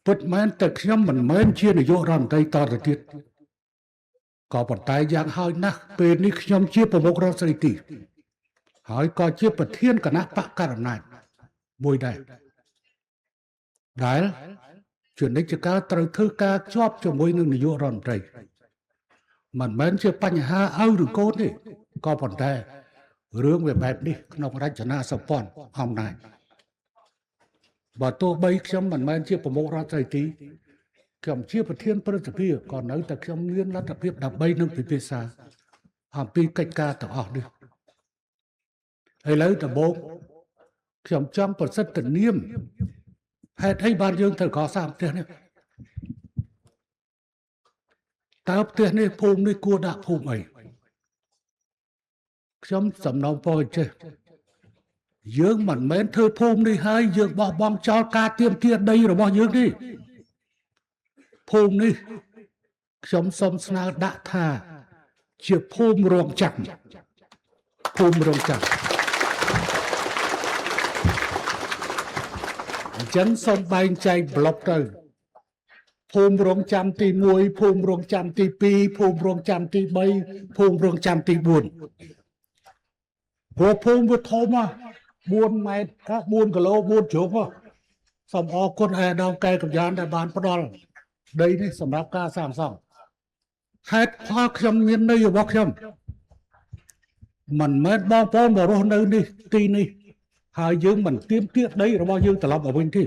ពុតមែនតែខ្ញុំមិនមែនជានាយករដ្ឋមន្ត្រីតទៅទៀតក៏ប៉ុន្តែយ៉ាងហោចណាស់ពេលនេះខ្ញុំជាប្រមុខរដ្ឋស្ដីទីហើយក៏ជាប្រធានគណៈបកកណ្ដាលអំណាចមួយដែលជានិច្ចកាលត្រូវធ្វើការជាប់ជាមួយនឹងនាយករដ្ឋមន្ត្រីមិនមែនជាបញ្ហាឪឬកូនទេក៏ប៉ុន្តែរឿងវាបែបនេះក្នុងរចនាសម្ព័ន្ធអំណាចបើទោះបីខ្ញុំមិនមែនជាប្រមុខរដ្ឋស្ដីទីខ្ញុំជាប្រធានព្រឹទ្ធសភាក៏នៅតែខ្ញុំមានលទ្ធភាពដើម្បីនឹងពិភាក្សាអំពីកិច្ចការទាំងអស់នេះឥឡូវដំបូងខ្ញុំចង់ប្រសិទ្ធនាមហេតុអីបានយើងត្រូវកសាងផ្ទះនេះតើផ្ទះនេះភូមិនេះគួរដាក់ភូមិអីខ្ញុំសំណូមពរចេះយើងមិនមែនធ្វើភូមិនេះហើយយើងបោះបង់ចោលការទាមទារដីរបស់យើងទេភូមិនេះខ្ញុំសូមស្នើដាក់ថាជាភូមិរងចាំភូមិរងចាំអញ្ចឹងសូមបែងចែកប្លុកទៅភូមិរងចាំទី1ភូមិរងចាំទី2ភូមិរងចាំទី3ភូមិរងចាំទី4ព្រោះភូមិវាធំ4ម៉ែត្រ4គីឡូ4ជ្រុងសូមអរគុណអាដាមកែកម្យ៉ាងដែលបានផ្ដល់ដីនេះសម្រាប់ការសាងសង់ហេតុផលខ្ញុំមានន័យរបស់ខ្ញុំមិនមែនបងប្អូនមករស់នៅនេះទីនេះហើយយើងមិនទាមទារដីរបស់យើងត្រឡប់មកវិញទេ